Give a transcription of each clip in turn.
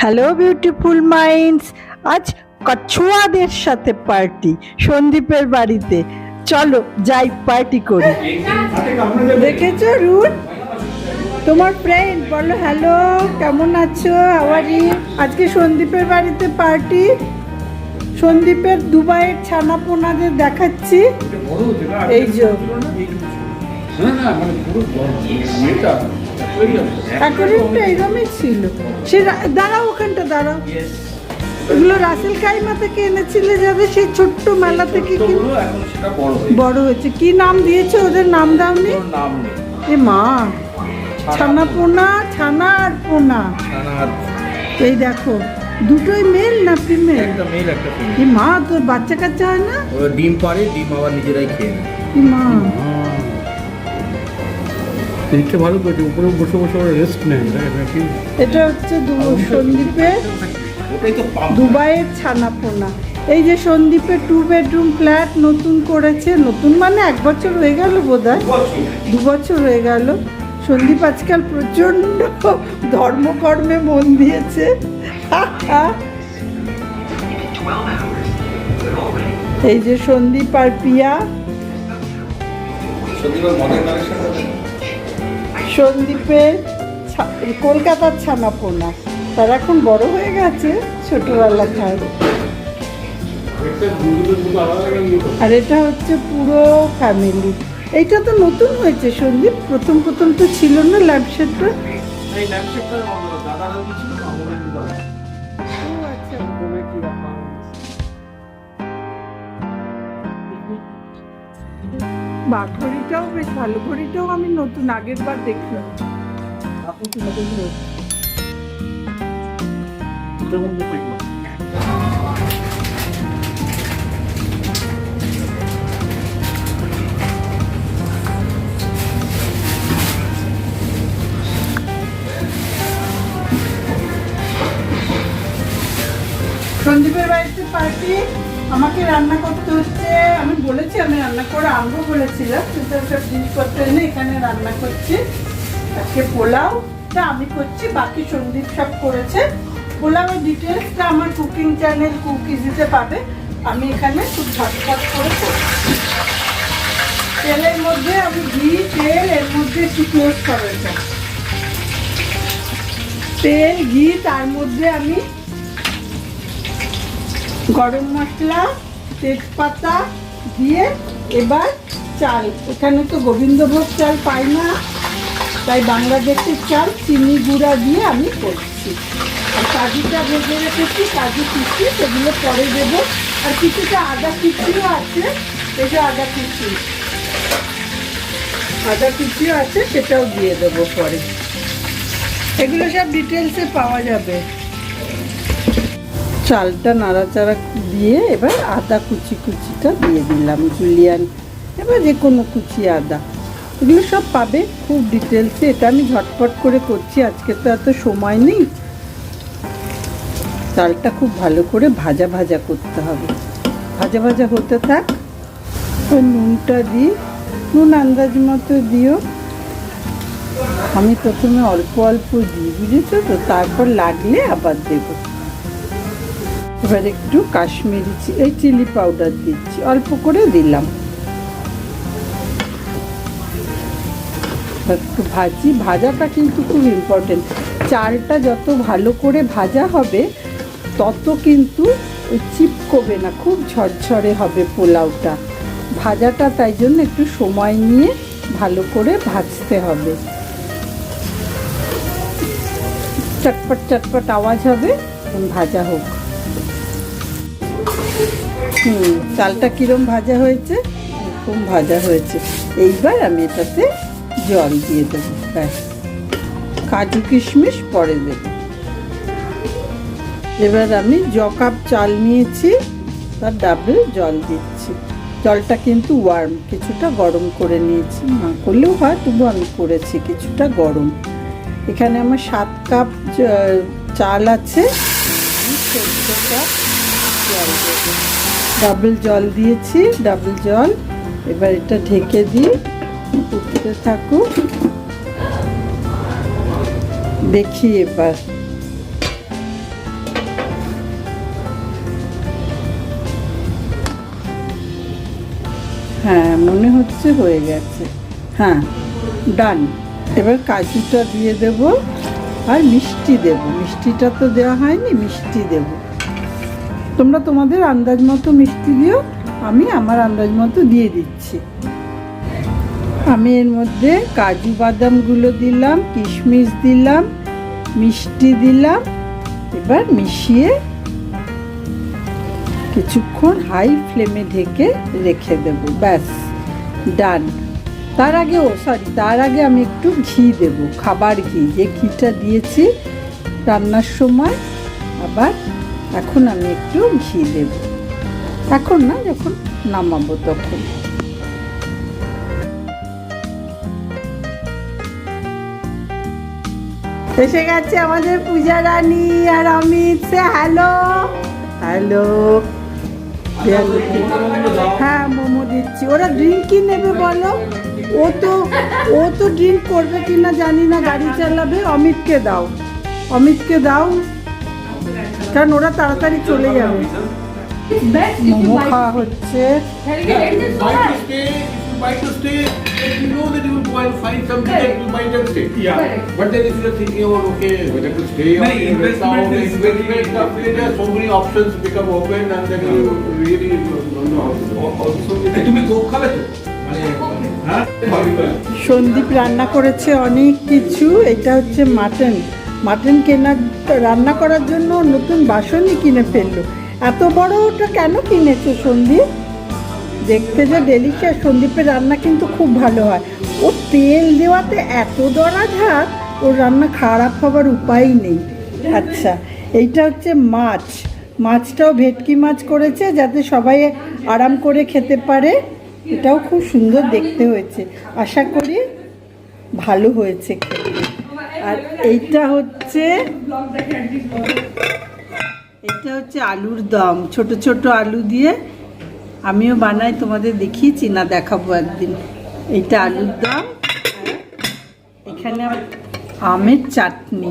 Hello beautiful minds, আজ কছুয়াদের সাথে party সন্দীপের বাড়িতে। চলো যাই পার্টি করি। দেখেছো রুট, তোমার ফ্রেন্ড বলো হ্যালো, কেমন আছো, হাওয়ারি। আজকে সন্দীপের বাড়িতে পার্টি। সন্দীপের দুবাইয়ের ছানা পোনাদের দেখাচ্ছি। এই যে অ্যাকোয়ারিয়ামটা এইরকমই ছিল। সে দাঁড়াও, ওখানটা দাঁড়াও। এগুলো রাসেল কাইমা থেকে এনেছিলে, যাদের সেই ছোট্ট মেলা থেকে বড় হয়েছে। কি নাম দিয়েছে ওদের? নাম দাওনি? এ মা, ছানা পোনা, ছানা আর পোনা। এই দেখো, দুটোই মেল না ফিমেল? একটা মেল একটা ফিমেল। এ মা, তোর বাচ্চা কাচ্চা হয় না? ওরা ডিম পারে, ডিম আবার নিজেরাই খেয়ে নেয়। এ মা, এইটা ভালো করেছে, উপরে বসে বসে ওরা রেস্ট নেয় নাকি। এটা হচ্ছে সন্দীপের ওটাই তো পাম্প। দুবাইয়ের ছানা পোনা। এই যে সন্দীপের 2 বেডরুম ফ্ল্যাট নতুন করেছে। নতুন মানে 1 বছর হয়ে গেল বোধহয়, 2 বছর হয়ে গেল। সন্দীপ আজকাল প্রচণ্ড ধর্মকর্মে মন দিয়েছে। এই যে সন্দীপ আর পিয়া। সন্দীপের কলকাতার ছানা পোনা, তারা এখন বড় হয়ে গেছে, ছোটবেলা খায়। আর এটা হচ্ছে পুরো ফ্যামিলি। এইটা তো নতুন হয়েছে সন্দীপ, প্রথম প্রথম তো ছিল না ল্যাম্পশেডটা। ঘড়িটাও বেশ ভালো, ঘড়িটাও আমি নতুন, আগের বার দেখলাম। সন্দীপের বাড়িতে পার্টি, আমাকে রান্না করতে হচ্ছে। আমি বলেছি আমি রান্না করে আনবো বলেছিলাম, কিন্তু সব জিনিসপত্র এনে এখানে রান্না করছি। আজকে পোলাওটা আমি করছি, বাকি সন্দীপ সব করেছে। পোলাওয়ের ডিটেলসটা আমার কুকিং চ্যানেল কুক ইজিতে পাবে। আমি এখানে খুব ঝটপট করে করছি। তেলের মধ্যে আমি ঘি, তেল, এর মধ্যে একটু ক্লোজ করেছি তেল ঘি, তার মধ্যে আমি গরম মশলা, তেজপাতা দিয়ে এবার চাল, এখানে তো গোবিন্দভোগ চাল পাই না, তাই বাংলাদেশের চাল চিনি গুঁড়া দিয়ে আমি করছি। আর কাজুটা ভেজে রেখেছি, কাজু কুচি, সেগুলো পরে দেবো। আর কিছুটা আদা কুচিও আছে, এই যে আদা কুচিও আছে, সেটাও দিয়ে দেবো পরে। এগুলো সব ডিটেলসে পাওয়া যাবে। চালটা নাড়াচাড়া দিয়ে এবার আদা কুচিটা দিয়ে দিলাম, জুলিয়ান, এবার যে কোনো কুচি আদা, এগুলো সব পাবে খুব ডিটেলসে। এটা আমি ঝটপট করে করছি, আজকে তো এত সময় নেই। চালটা খুব ভালো করে ভাজা ভাজা করতে হবে, ভাজা ভাজা হতে থাক। নুনটা দিই, নুন আন্দাজ মতো দিও। আমি প্রথমে অল্প অল্প দিই, বুঝেছো তো, তারপর লাগলে আবার দেবো। এবার একটু কাশ্মীরি এই চিলি পাউডার দিচ্ছি, অল্প করে দিলাম। একটু ভাজি, ভাজাটা কিন্তু খুব ইম্পর্টেন্ট। চালটা যত ভালো করে ভাজা হবে তত কিন্তু চিপকবে না, খুব ঝরঝরে হবে পোলাওটা। ভাজাটা তাই জন্য একটু সময় নিয়ে ভালো করে ভাজতে হবে। চটপট চটপট আওয়াজ হবে, ভাজা হোক। চালটা কিরম ভাজা হয়েছে? এরকম ভাজা হয়েছে। এইবার আমি এটাতে জল দিয়ে দেবো, ব্যাস। কাজু কিশমিশ পরে দেব। এবার আমি কাপ চাল নিয়েছি, তার ডাবল জল দিচ্ছি। জলটা কিন্তু ওয়ার্ম, কিছুটা গরম করে নিয়েছি, না করলেও হয়, তবু আমি করেছি কিছুটা গরম। এখানে আমার 7 কাপ চাল আছে, 14 কাপ জল দেবো। ডাবল জল দিয়েছি, ডাবল জল। এবার এটা ঢেকে দিই, ফুটতে থাকুক। দেখি এবার হ্যাঁ মনে হচ্ছে হয়ে গেছে। হ্যাঁ ডান। এবার কাজুটা দিয়ে দেব আর মিষ্টি দেব। মিষ্টিটা তো দেওয়া হয়নি, মিষ্টি দেব। তোমরা তোমাদের আন্দাজ মতো মিষ্টি দিও, আমি আমার আন্দাজ মতো দিয়ে দিচ্ছি। আমি এর মধ্যে কাজু বাদামগুলো দিলাম, কিশমিশ দিলাম, মিষ্টি দিলাম। এবার মিশিয়ে কিছুক্ষণ হাই ফ্লেমে ঢেকে রেখে দেব। ব্যাস ডান। তার আগে আমি একটু ঘি দেব, খাবার ঘি, যে ঘিটা দিয়েছি রান্নার সময়। আবার এখন আমি একটু ঘি দেব, এখন না, যখন নামাবো তখন। এসে গেছে আমাদের পূজা রানী আর অমিত। সে হ্যালো হ্যালো। হ্যাঁ মোমো দিচ্ছি। ওরা ড্রিঙ্ক কি নেবে বলো? ও তো ড্রিঙ্ক করবে কিনা জানি না, গাড়ি চালাবে। অমিতকে দাও, কারণ ওরা তাড়াতাড়ি চলে যাবে। মোমো খাওয়া হচ্ছে। Might to stay, you know that you will find something that you might have stayed. Yeah. But then if you are thinking about, okay, whether to stay or No, investment is very- there are so many options become open and then you really don't know how to do. Also, তুমি Coke খাবে তো? মানে হ্যাঁ সন্দীপ রান্না করেছে অনেক কিছু। এটা হচ্ছে মাটন রান্না করার জন্য নতুন বাসনই কিনে ফেললো। এত বড় ওটা কেন কিনেছো সন্দীপ? দেখতে যে ডেলিশিয়াস। সন্দীপের রান্না কিন্তু খুব ভালো হয়। ও তেল দেওয়াতে এত দরাঝাত, ওর রান্না খারাপ হবার উপায় নেই। আচ্ছা, এইটা হচ্ছে মাছটাও ভেটকি মাছ করেছে যাতে সবাই আরাম করে খেতে পারে। এটাও খুব সুন্দর দেখতে হয়েছে, আশা করি ভালো হয়েছে খেতে। আর এইটা হচ্ছে আলুর দম, ছোট ছোট আলু দিয়ে আমিও বানাই, তোমাদের দেখিয়েছি না, দেখাবো একদিন। এইটা আলুর দম, এখানে আমের চাটনি,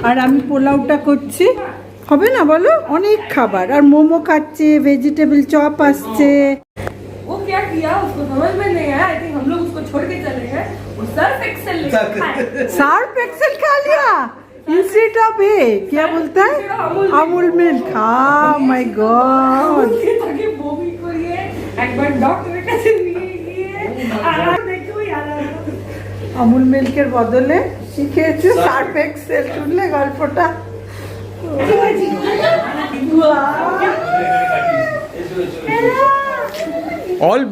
আর আমি পোলাওটা করছি। হবে না বলো? অনেক খাবার। আর মোমো খাচ্ছে, ভেজিটেবল চপ আসছে। वो क्या किया उसको समझ में नहीं आया। आई थिंक हम लोग उसको छोड़ के चले गए। वो सर्फ एक्सेल लेके खाए। सर्फ एक्सेल खा लिया इंस्टेड ऑफ क्या बोलता है अमूल मिल्क। हाँ माय गॉड। ताकि वो भी करिए, एक बार डॉक्टर के पास लिए आराम देखो यार। अमूल मिल्केर बदले শিখেছো সার্ফ এক্সেল। শুনলে গল্পটা? All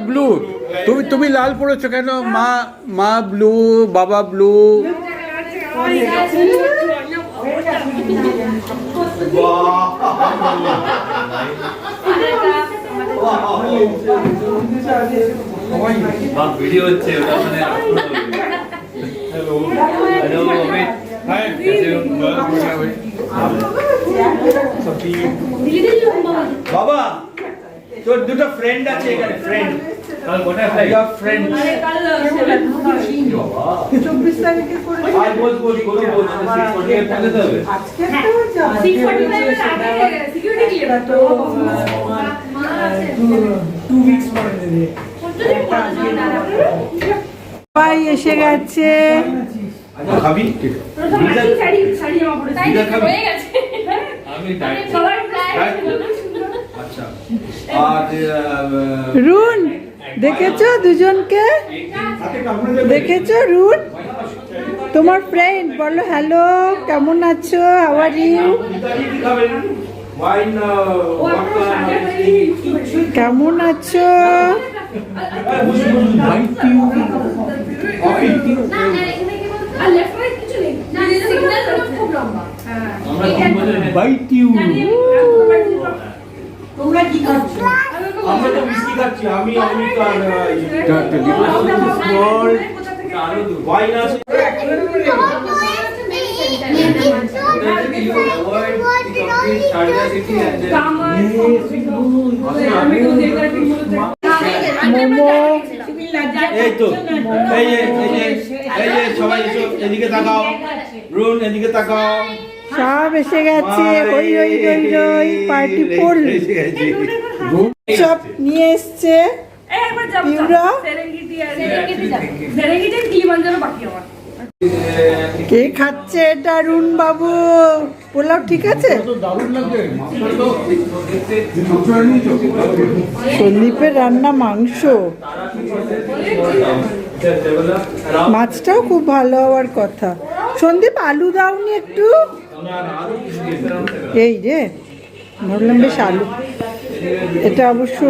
blue. তুমি লাল পড়েছো কেন? মা ব্লু, বাবা ব্লু। ভিডিও হচ্ছে ওটা মানে হ্যালো অমিত হাই कैसे हो বাবা তোর দুটো ফ্রেন্ড আছে এখানে, ফ্রেন্ড কাল কোথায় ফ্লাইট ফ্রেন্ড कल 24 তারিখে করে আর বল কোনো বল সিকিউরিটি ফেলে দেবে আজকে তো যাবে। 6:45 আগে সিকিউরিটি ক্লিয়ার তো 2 উইকস পরে দেবে। ভাই এসে গেছে। খাবি শাড়ি জমা পড়ে তাই হয়ে গেছে। আমি ডাইট সবার প্ল্যান আচ্ছা আর রুন দেখেছো দুজনকে? দেখেছো রুন? তোমার ফ্রেন্ড বলো হ্যালো, কেমন আছো, হাউ আর ইউ? ওয়াইন কেমন আছো? আর লেফট রাইট কিছু নেই। সিগন্যাল খুব লম্বা। আমরা কম বলে বাইট ইউ। তোমরা কি করছো? আমরা তো মিষ্টি খাচ্ছি। আমি আর ওয়াইন আছে। এই তো এই যে সবাই এদিকে তাকাও, রুন এদিকে তাকাও, সব এসে গেছে, হই হই হই হই, পার্টি ফুল সব নিয়ে এসছে। একবার যাব পিউরা? সেরেঙ্গিটি আর সেরেঙ্গিটি আর কিলিমাঞ্জারো বাকি আমার। কে খাচ্ছে এটা? অরুণ বাবু, পোলাও ঠিক আছে? সন্দীপের রান্না মাংস, মাছটাও খুব ভালো হওয়ার কথা। সন্দীপ আলু দাওনি একটু? এই রে, ভাবলাম বেশ আলু। এটা অবশ্য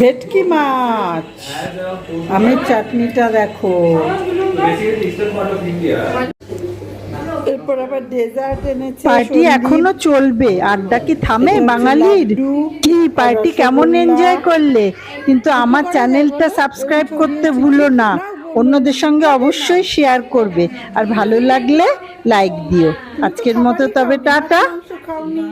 ভেটকি মাছ। আমের চাটনিটা দেখো। এরপর আবার ডেজার্ট এনেছে। পার্টি এখনো চলবে, আড্ডা কি থামে বাঙালির? কি পার্টি কেমন এনজয় করলে? কিন্তু আমার চ্যানেলটা সাবস্ক্রাইব করতে ভুলো না, অন্যদের সঙ্গে অবশ্যই শেয়ার করবে, আর ভালো লাগলে লাইক দিও। আজকের মতো তবে টাটা। খাওনি?